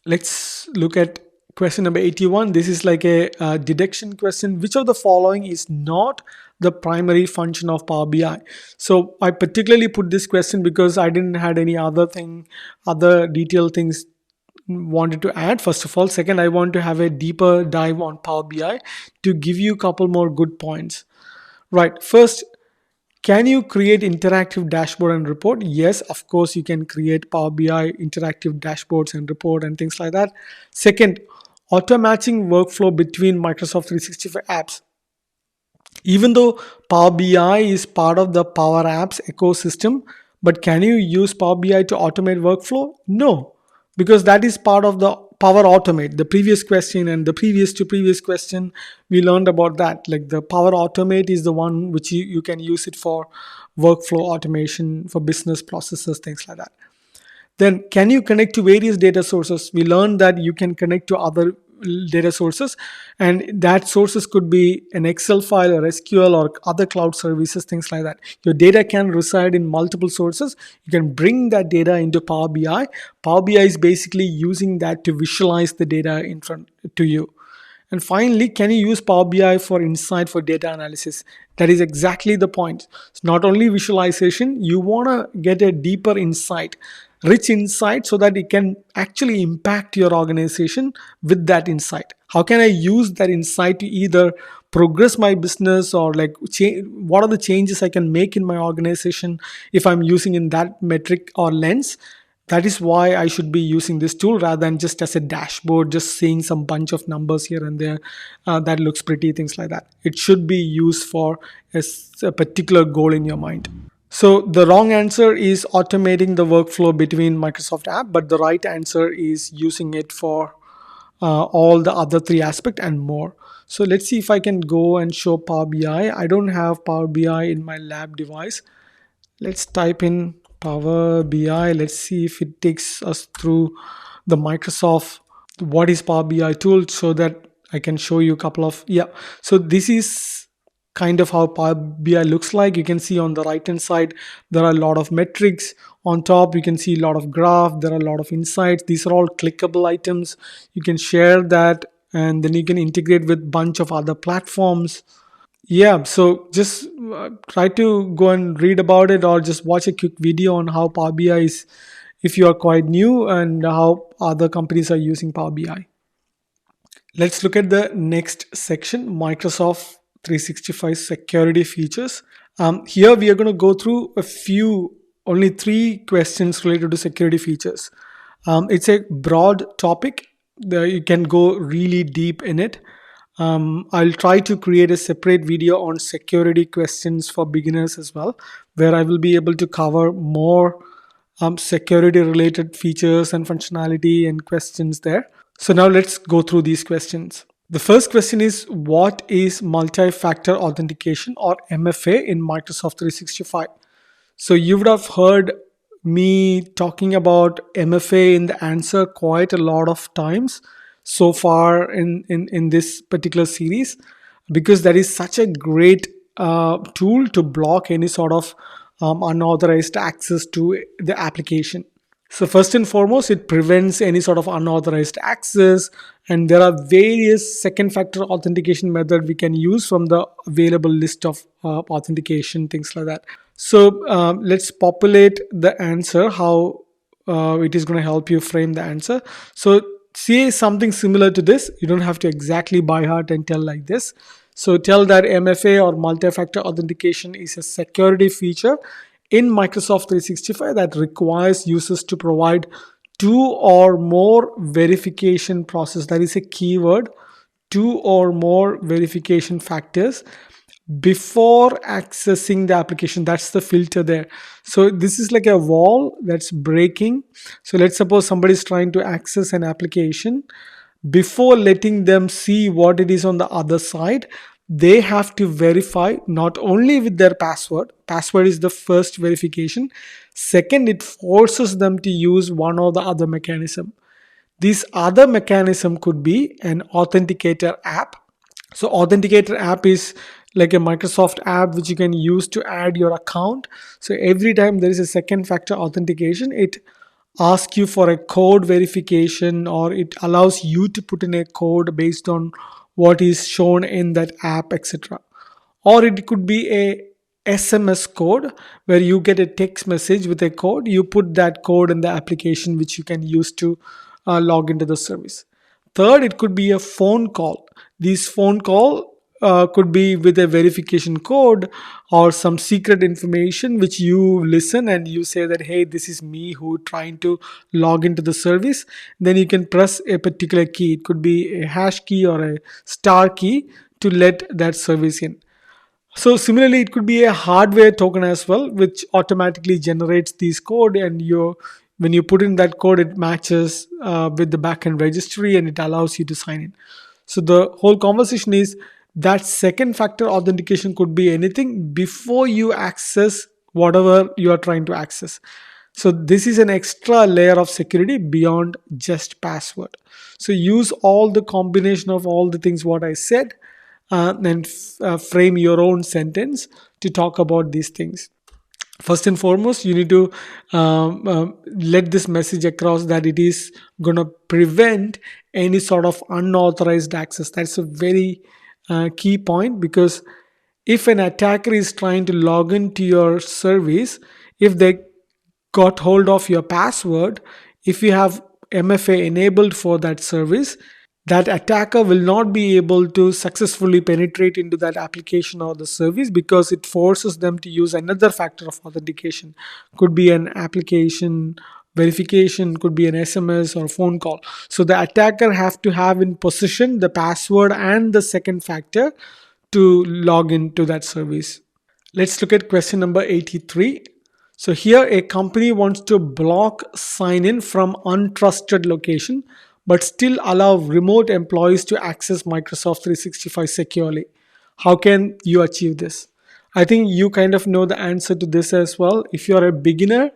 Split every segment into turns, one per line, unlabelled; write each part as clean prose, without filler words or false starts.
Let's look at question number 81. This is like a deduction question. Which of the following is not the primary function of Power BI? So I particularly put this question because I didn't had any other detailed things wanted to add. First of all, second, I want to have a deeper dive on Power BI to give you a couple more good points. Right. First, can you create interactive dashboard and report? Yes, of course, you can create Power BI interactive dashboards and report and things like that. Second, auto matching workflow between Microsoft 365 apps. Even though Power BI is part of the Power Apps ecosystem, but can you use Power BI to automate workflow? No, because that is part of the Power Automate. The previous question and the previous question, we learned about that. Like the Power Automate is the one which you can use it for workflow automation, for business processes, things like that. Then can you connect to various data sources? We learned that you can connect to other data sources, and that sources could be an Excel file or SQL or other cloud services, things like that. Your data can reside in multiple sources. You can bring that data into Power BI. Power BI is basically using that to visualize the data in front to you. And finally, can you use Power BI for insight for data analysis? That is exactly the point. It's not only visualization, you want to get a deeper insight, rich insight, so that it can actually impact your organization with that insight. How can I use that insight to either progress my business or like what are the changes I can make in my organization if I'm using in that metric or lens? That is why I should be using this tool rather than just as a dashboard, just seeing some bunch of numbers here and there that looks pretty, things like that. It should be used for a particular goal in your mind. So the wrong answer is automating the workflow between Microsoft app, but the right answer is using it for all the other three aspects and more. So let's see if I can go and show Power BI. I don't have Power BI in my lab device. Let's type in Power BI. Let's see if it takes us through the Microsoft what is Power BI tool so that I can show you a couple of So this is kind of how Power BI looks like. You can see on the right hand side there are a lot of metrics. On top you can see a lot of graph. There are a lot of insights. These are all clickable items. You can share that and then you can integrate with bunch of other platforms. Yeah, so just try to go and read about it or just watch a quick video on how Power BI is if you are quite new and how other companies are using Power BI. Let's look at the next section, Microsoft 365 security features. Here we are going to go through only 3 questions related to security features. It's a broad topic. You can go really deep in it. I'll try to create a separate video on security questions for beginners as well, where I will be able to cover more security related features and functionality and questions there. So now let's go through these questions. The first question is, what is multi-factor authentication or MFA in Microsoft 365? So you would have heard me talking about MFA in the answer quite a lot of times so far in this particular series, because that is such a great tool to block any sort of unauthorized access to the application. So first and foremost, it prevents any sort of unauthorized access, and there are various second factor authentication methods we can use from the available list of authentication, things like that. So let's populate the answer, how it is going to help you frame the answer. So say something similar to this. You don't have to exactly by heart and tell like this. So tell that MFA or multi-factor authentication is a security feature in Microsoft 365 that requires users to provide 2 or more verification process. That is a keyword, 2 or more verification factors before accessing the application. That's the filter there. So this is like a wall that's breaking. So let's suppose somebody is trying to access an application. Before letting them see what it is on the other side, they have to verify not only with their password. Password is the first verification. Second, it forces them to use one or the other mechanism. This other mechanism could be an authenticator app. So authenticator app is like a Microsoft app which you can use to add your account. So every time there is a second factor authentication, it ask you for a code verification, or it allows you to put in a code based on what is shown in that app, etc. Or it could be a SMS code where you get a text message with a code. You put that code in the application which you can use to log into the service. Third, it could be a phone call. These phone call could be with a verification code or some secret information which you listen and you say that, hey, this is me who trying to log into the service. Then you can press a particular key. It could be a hash key or a star key to let that service in. So similarly, it could be a hardware token as well, which automatically generates these code, and when you put in that code, it matches with the backend registry, and it allows you to sign in. So the whole conversation is that second factor authentication could be anything before you access whatever you are trying to access. So this is an extra layer of security beyond just password. So use all the combination of all the things what I said, and frame your own sentence to talk about these things. First and foremost, you need to let this message across that it is going to prevent any sort of unauthorized access. That's a very key point, because if an attacker is trying to log into your service, if they got hold of your password, if you have MFA enabled for that service, that attacker will not be able to successfully penetrate into that application or the service, because it forces them to use another factor of authentication. Could be an application verification, could be an SMS or phone call. So the attacker have to have in possession the password and the second factor to log into that service. Let's look at question number 83. So here a company wants to block sign in from untrusted location but still allow remote employees to access Microsoft 365 securely. How can you achieve this? I think you kind of know the answer to this as well. If you're a beginner,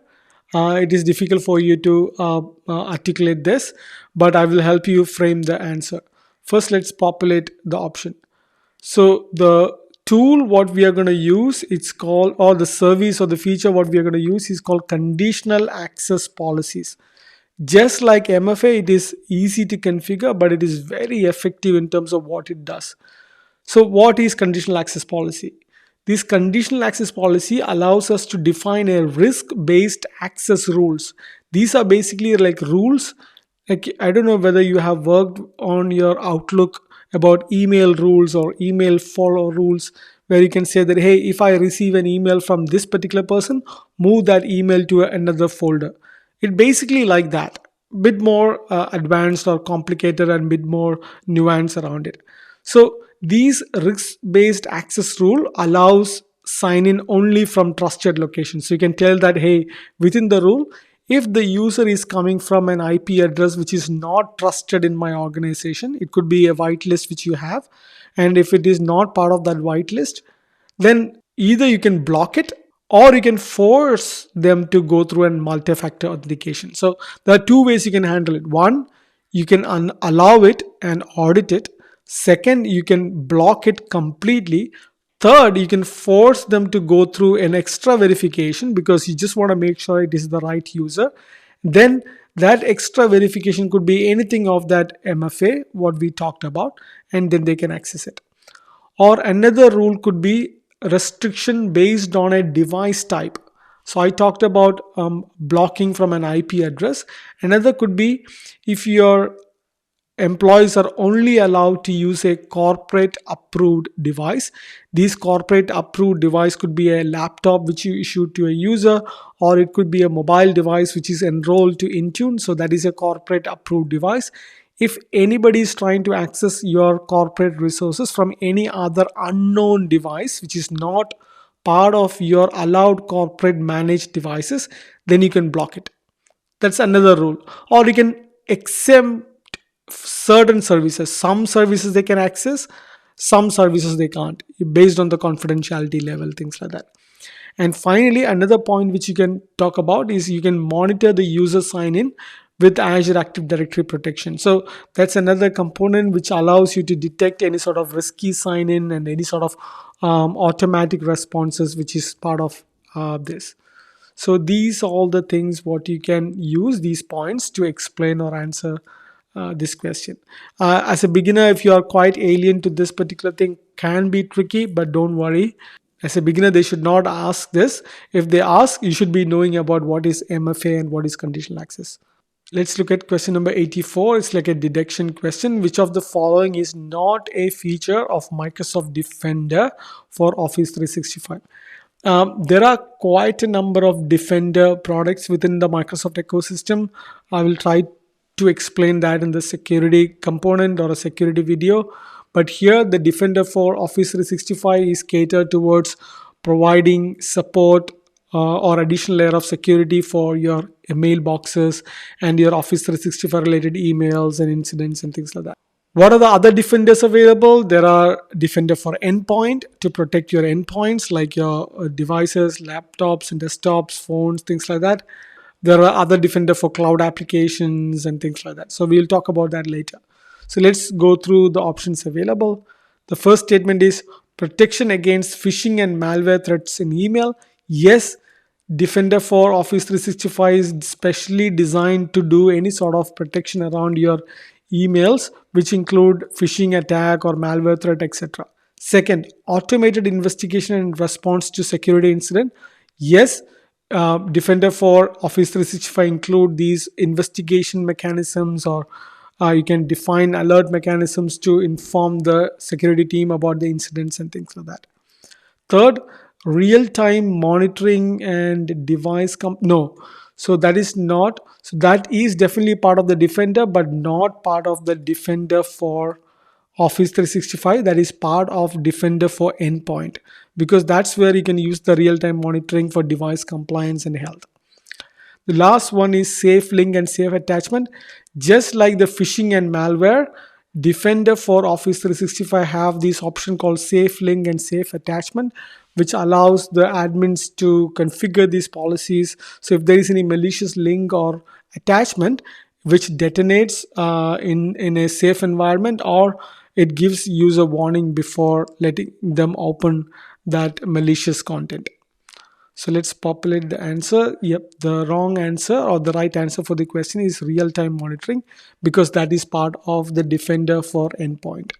it is difficult for you to articulate this, but I will help you frame the answer. First, let's populate the option. So the tool what we are going to use, it's called, or the service or the feature what we are going to use is called conditional access policies. Just like MFA, it is easy to configure, but it is very effective in terms of what it does. So what is conditional access policy? This conditional access policy allows us to define a risk-based access rules. These are basically like rules. Like, I don't know whether you have worked on your Outlook about email rules or email follow rules, where you can say that, hey, if I receive an email from this particular person, move that email to another folder. It basically like that, bit more advanced or complicated and bit more nuance around it. So these risk-based access rule allows sign in only from trusted locations. So you can tell that, hey, within the rule, if the user is coming from an IP address which is not trusted in my organization, it could be a whitelist which you have, and if it is not part of that whitelist, then either you can block it or you can force them to go through a multi-factor authentication. So there are two ways you can handle it. One, you can allow it and audit it. Second, you can block it completely. Third, you can force them to go through an extra verification because you just want to make sure it is the right user. Then that extra verification could be anything of that MFA, what we talked about, and then they can access it. Or another rule could be restriction based on a device type. So I talked about blocking from an IP address. Another could be if your employees are only allowed to use a corporate approved device. These corporate approved device could be a laptop which you issue to a user, or it could be a mobile device which is enrolled to Intune. So that is a corporate approved device. If anybody is trying to access your corporate resources from any other unknown device which is not part of your allowed corporate managed devices, then you can block it. That's another rule. Or you can exempt certain services. Some services they can access, some services they can't, based on the confidentiality level, things like that. And finally, another point which you can talk about is you can monitor the user sign in with Azure Active Directory protection. So that's another component which allows you to detect any sort of risky sign in and any sort of automatic responses which is part of this. So these are all the things what you can use these points to explain or answer this question. As a beginner, if you are quite alien to this particular thing, can be tricky, but don't worry. As a beginner, they should not ask this. If they ask, you should be knowing about what is MFA and what is conditional access. Let's look at question number 84. It's like a deduction question. Which of the following is not a feature of Microsoft Defender for Office 365? There are quite a number of Defender products within the Microsoft ecosystem. I will try to explain that in the security component or a security video. But here, the Defender for Office 365 is catered towards providing support or additional layer of security for your mailboxes and your Office 365 related emails and incidents and things like that. What are the other defenders available? There are defender for endpoint to protect your endpoints like your devices, laptops and desktops, phones, things like that. There are other defender for cloud applications and things like that. So we'll talk about that later. So let's go through the options available. The first statement is protection against phishing and malware threats in email. Yes, Defender for Office 365 is specially designed to do any sort of protection around your emails, which include phishing attack or malware threat, etc. Second, automated investigation and response to security incident. Yes, Defender for Office 365 include these investigation mechanisms, or you can define alert mechanisms to inform the security team about the incidents and things like that. Third, real-time monitoring and device no. So that is not. So that is definitely part of the Defender, but not part of the Defender for Office 365. That is part of Defender for Endpoint, because that's where you can use the real-time monitoring for device compliance and health. The last one is safe link and safe attachment. Just like the phishing and malware, Defender for Office 365 have this option called safe link and safe attachment, which allows the admins to configure these policies. So if there is any malicious link or attachment which detonates in a safe environment, or it gives user warning before letting them open that malicious content. So let's populate the answer. Yep, the wrong answer or the right answer for the question is real-time monitoring, because that is part of the Defender for Endpoint.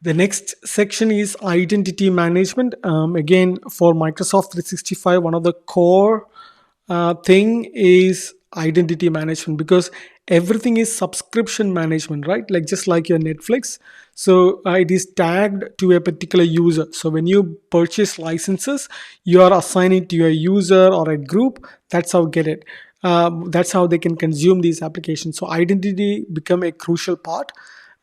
The next section is identity management. Again, for Microsoft 365, one of the core thing is identity management, because everything is subscription management, right? Like just like your Netflix. So it is tagged to a particular user. So when you purchase licenses, you are assigning to a user or a group. That's how get it. That's how they can consume these applications. So identity become a crucial part.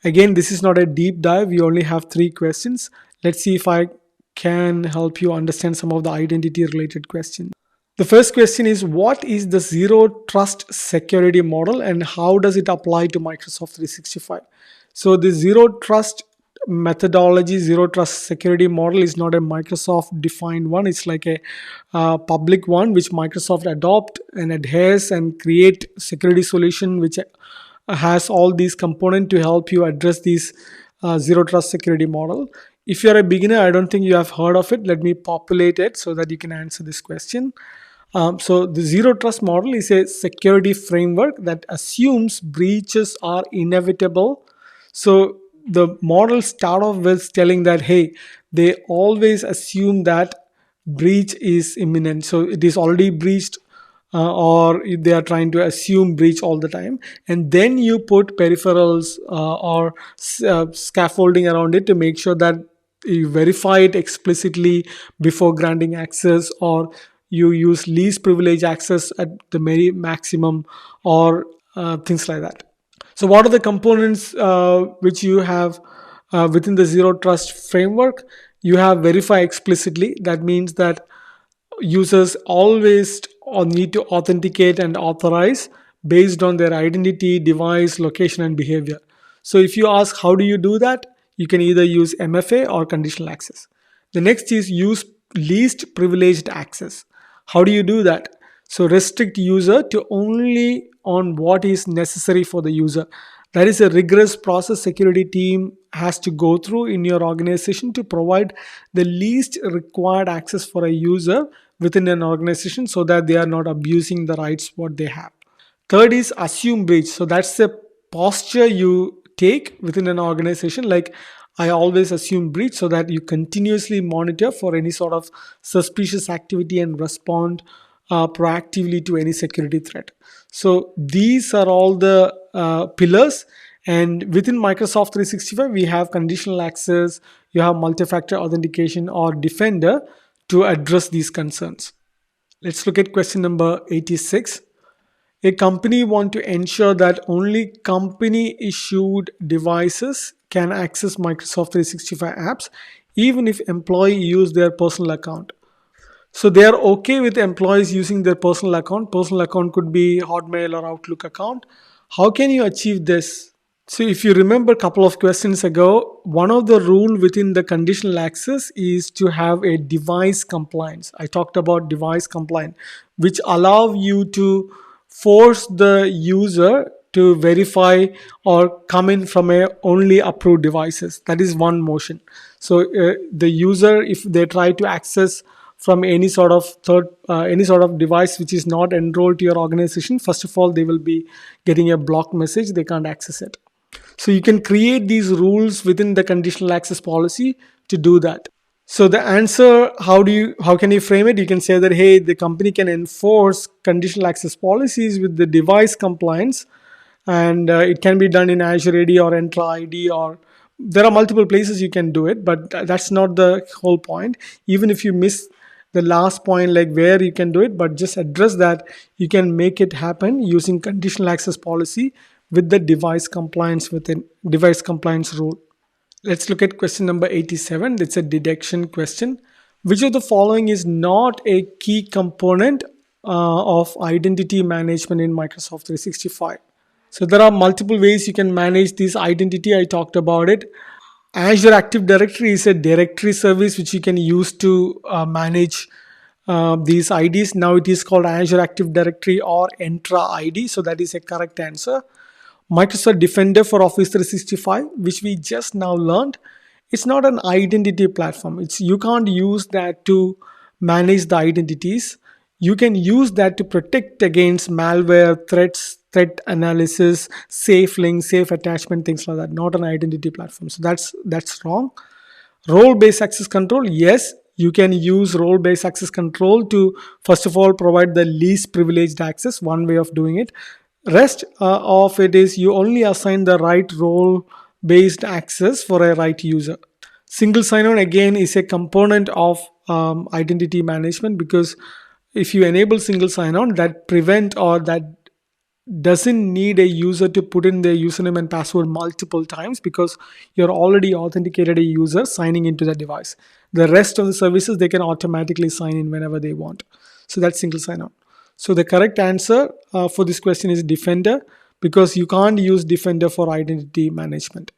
Again, this is not a deep dive. We only have 3 questions. Let's see if I can help you understand some of the identity related questions. The first question is, what is the zero trust security model and how does it apply to Microsoft 365? So the zero trust methodology, zero trust security model is not a Microsoft defined one. It's like a public one which Microsoft adopt and adheres and create security solution which has all these components to help you address these zero trust security model. If you're a beginner, I don't think you have heard of it. Let me populate it so that you can answer this question. So the zero trust model is a security framework that assumes breaches are inevitable. So the model start off with telling that, hey, they always assume that breach is imminent. So it is already breached, or they are trying to assume breach all the time. And then you put peripherals or scaffolding around it to make sure that you verify it explicitly before granting access, or you use least privilege access at the very maximum, or things like that. So what are the components which you have within the zero trust framework? You have verify explicitly. That means that users always need to authenticate and authorize based on their identity, device, location, and behavior. So if you ask how do you do that, you can either use MFA or conditional access. The next is use least privileged access. How do you do that? So restrict user to only on what is necessary for the user. That is a rigorous process security team has to go through in your organization to provide the least required access for a user within an organization so that they are not abusing the rights what they have. Third is assume breach. So that's the posture you take within an organization. Like I always assume breach so that you continuously monitor for any sort of suspicious activity and respond proactively to any security threat. So these are all the pillars. And within Microsoft 365, we have conditional access, you have multi-factor authentication or defender to address these concerns. Let's look at question number 86. A company want to ensure that only company issued devices can access Microsoft 365 apps even if employee use their personal account. So they are okay with employees using their personal account. Personal account could be Hotmail or Outlook account. How can you achieve this? So if you remember a couple of questions ago, one of the rule within the conditional access is to have a device compliance. I talked about device compliance, which allow you to force the user to verify or come in from a only approved devices. That is one motion. So the user, if they try to access from any sort of any sort of device which is not enrolled to your organization, first of all they will be getting a block message, they can't access it. So you can create these rules within the conditional access policy to do that. So the answer, how can you frame it? You can say that, hey, the company can enforce conditional access policies with the device compliance, and it can be done in Azure AD or Entra ID, or there are multiple places you can do it, but that's not the whole point. Even if you miss the last point, like where you can do it, but just address that you can make it happen using conditional access policy with the device compliance within device compliance rule. Let's look at question number 87. It's a deduction question. Which of the following is not a key component of identity management in Microsoft 365? So there are multiple ways you can manage this identity. I talked about it. Azure Active Directory is a directory service which you can use to manage these IDs. Now it is called Azure Active Directory or Entra ID. So that is a correct answer. Microsoft Defender for Office 365, which we just now learned, it's not an identity platform. You can't use that to manage the identities. You can use that to protect against malware, threats, threat analysis, safe links, safe attachment, things like that. Not an identity platform. So that's wrong. Role-based access control, yes, you can use role-based access control to first of all provide the least privileged access. One way of doing it. Rest of it is you only assign the right role based access for a right user. Single sign-on again is a component of identity management, because if you enable single sign-on, that prevent or that doesn't need a user to put in their username and password multiple times, because you're already authenticated a user signing into the device. The rest of the services, they can automatically sign in whenever they want. So that's single sign-on. So the correct answer for this question is Defender, because you can't use Defender for identity management.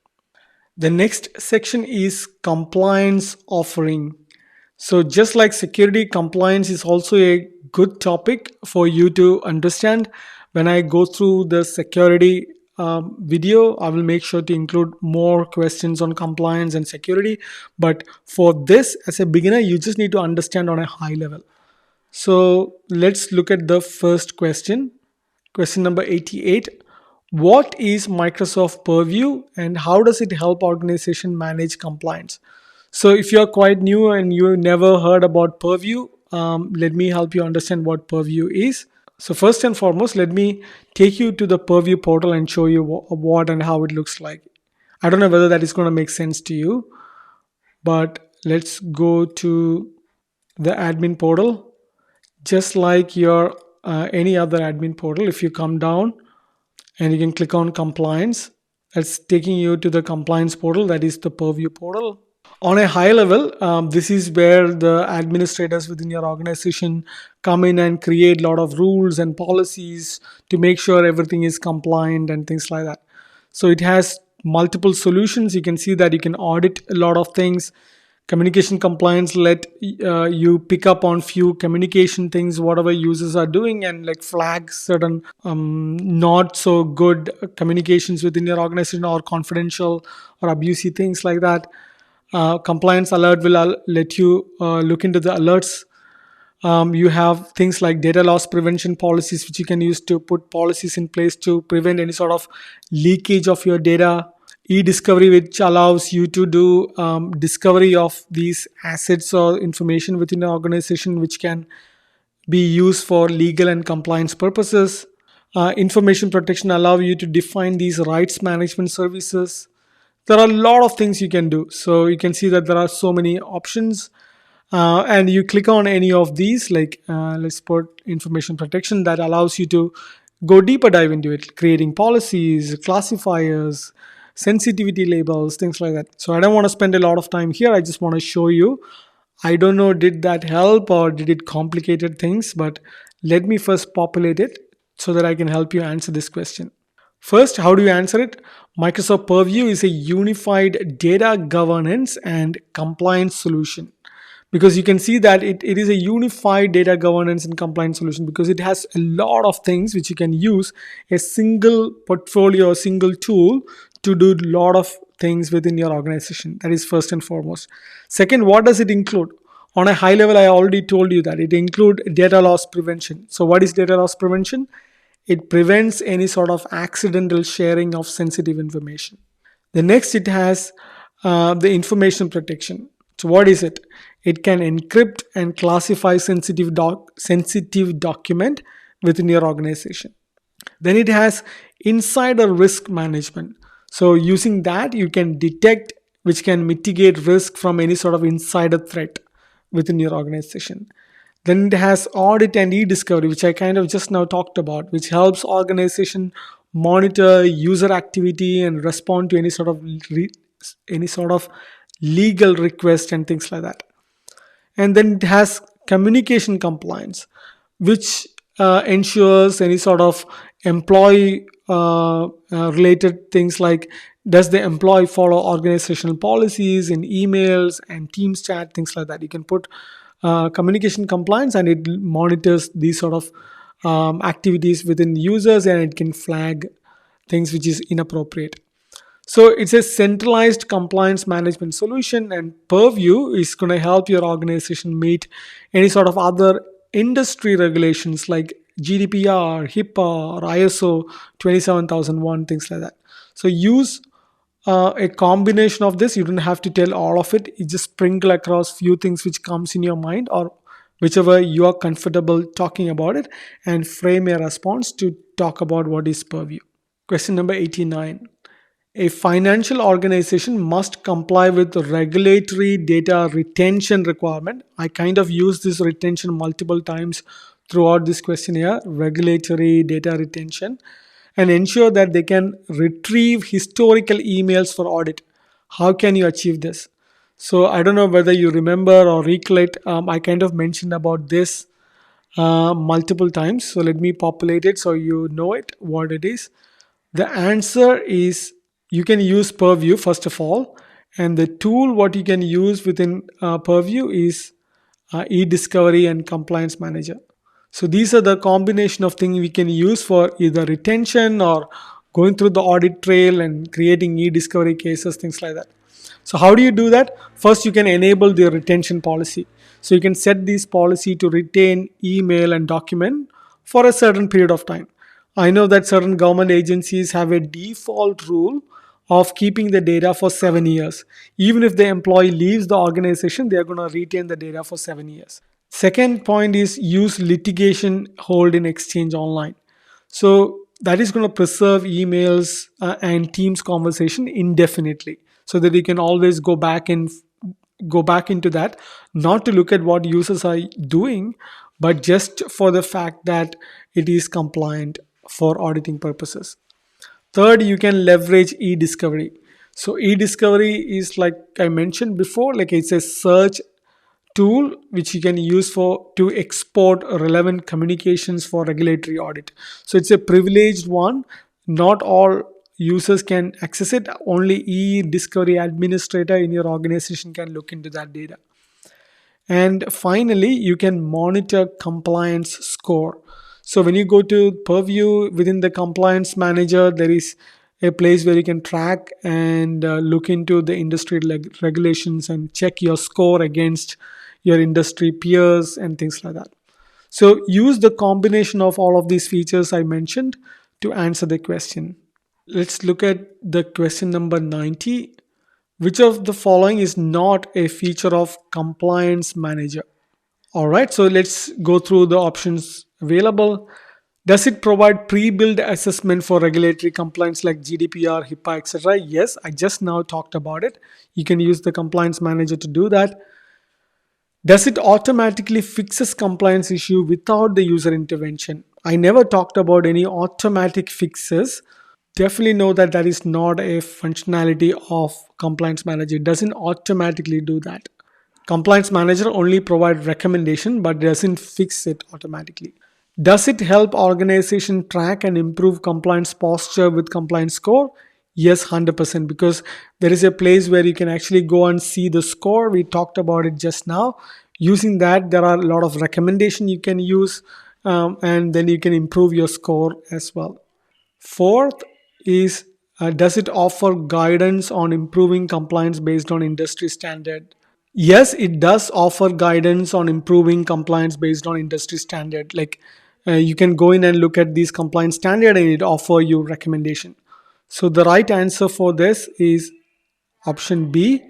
The next section is compliance offering. So just like security, compliance is also a good topic for you to understand. When I go through the security video, I will make sure to include more questions on compliance and security. But for this, as a beginner, you just need to understand on a high level. So let's look at the first question. Question number 88. What is Microsoft Purview and how does it help organization manage compliance? So if you're quite new and you never heard about Purview, let me help you understand what Purview is. So first and foremost, let me take you to the Purview portal and show you what and how it looks like. I don't know whether that is going to make sense to you, but let's go to the admin portal. Just like your any other admin portal, if you come down and you can click on compliance, that's taking you to the compliance portal, that is the Purview portal. On a high level, this is where the administrators within your organization come in and create a lot of rules and policies to make sure everything is compliant and things like that. So it has multiple solutions. You can see that you can audit a lot of things. Communication compliance let you pick up on few communication things, whatever users are doing, and like flag certain not so good communications within your organization or confidential or abusive things like that. Compliance alert will let you look into the alerts You have things like data loss prevention policies, which you can use to put policies in place to prevent any sort of leakage of your data. E-discovery, which allows you to do discovery of these assets or information within an organization, which can be used for legal and compliance purposes. Information protection allow you to define these rights management services. There are a lot of things you can do. So you can see that there are so many options. And you click on any of these, like let's put information protection, that allows you to go deeper dive into it, creating policies, classifiers, sensitivity labels, things like that. So I don't want to spend a lot of time here. I just want to show you. I don't know, did that help or did it complicated things? But let me first populate it so that I can help you answer this question. First, how do you answer it? Microsoft Purview is a unified data governance and compliance solution, because you can see that it is a unified data governance and compliance solution, because it has a lot of things which you can use a single portfolio, a single tool to do a lot of things within your organization. That is first and foremost. Second, what does it include? On a high level, I already told you that it includes data loss prevention. So what is data loss prevention? It prevents any sort of accidental sharing of sensitive information. The next, it has the information protection. So what is it? It can encrypt and classify sensitive document within your organization. Then it has insider risk management. So using that, you can detect, which can mitigate risk from any sort of insider threat within your organization. Then it has audit and e-discovery, which I kind of just now talked about, which helps organization monitor user activity and respond to any sort of legal request and things like that. And then it has communication compliance, which ensures any sort of employee related things, like does the employee follow organizational policies in emails and Teams chat, things like that. You can put communication compliance, and it monitors these sort of activities within users, and it can flag things which is inappropriate. So it's a centralized compliance management solution, and Purview is going to help your organization meet any sort of other industry regulations like GDPR, HIPAA, or ISO 27001, things like that. So use a combination of this. You don't have to tell all of it. You just sprinkle across few things which comes in your mind, or whichever you are comfortable talking about it, and frame a response to talk about what is Purview. Question number 89. A financial organization must comply with the regulatory data retention requirement. I kind of use this retention multiple times throughout this questionnaire, regulatory data retention, and ensure that they can retrieve historical emails for audit. How can you achieve this? So I don't know whether you remember or recollect, I kind of mentioned about this multiple times. So let me populate it so you know it, what it is. The answer is, you can use Purview first of all, and the tool what you can use within Purview is e-discovery and compliance manager. So these are the combination of things we can use for either retention or going through the audit trail and creating e-discovery cases, things like that. So how do you do that? First, you can enable the retention policy. So you can set this policy to retain email and document for a certain period of time. I know that certain government agencies have a default rule of keeping the data for 7 years. Even if the employee leaves the organization, they are going to retain the data for 7 years. Second point is use litigation hold in Exchange Online. So that is going to preserve emails and Teams conversation indefinitely, so that you can always go back into that, not to look at what users are doing, but just for the fact that it is compliant for auditing purposes. Third, you can leverage e-discovery. So e-discovery is, like I mentioned before, like it's a search tool which you can use to export relevant communications for regulatory audit. So it's a privileged one. Not all users can access it. Only e-discovery administrator in your organization can look into that data. And finally, you can monitor compliance score. So when you go to Purview within the compliance manager, there is a place where you can track and look into the industry regulations and check your score against your industry peers and things like that. So use the combination of all of these features I mentioned to answer the question. Let's look at the question number 90. Which of the following is not a feature of Compliance Manager? All right, so let's go through the options available. Does it provide pre-built assessment for regulatory compliance like GDPR, HIPAA, etc.? Yes, I just now talked about it. You can use the Compliance Manager to do that. Does it automatically fixes compliance issue without the user intervention? I never talked about any automatic fixes. Definitely know that that is not a functionality of Compliance Manager. It doesn't automatically do that. Compliance Manager only provides recommendation but doesn't fix it automatically. Does it help organization track and improve compliance posture with compliance score? Yes, 100%, because there is a place where you can actually go and see the score. We talked about it just now. Using that, there are a lot of recommendation you can use, and then you can improve your score as well. Fourth is, does it offer guidance on improving compliance based on industry standard? Yes, it does offer guidance on improving compliance based on industry standard. Like you can go in and look at these compliance standard and it offer you recommendation. So the right answer for this is option B.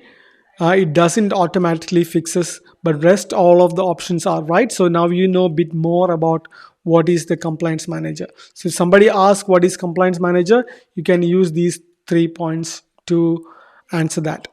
It doesn't automatically fixes, but rest all of the options are right. So now you know a bit more about what is the compliance manager. So if somebody asks what is compliance manager, you can use these 3 points to answer that.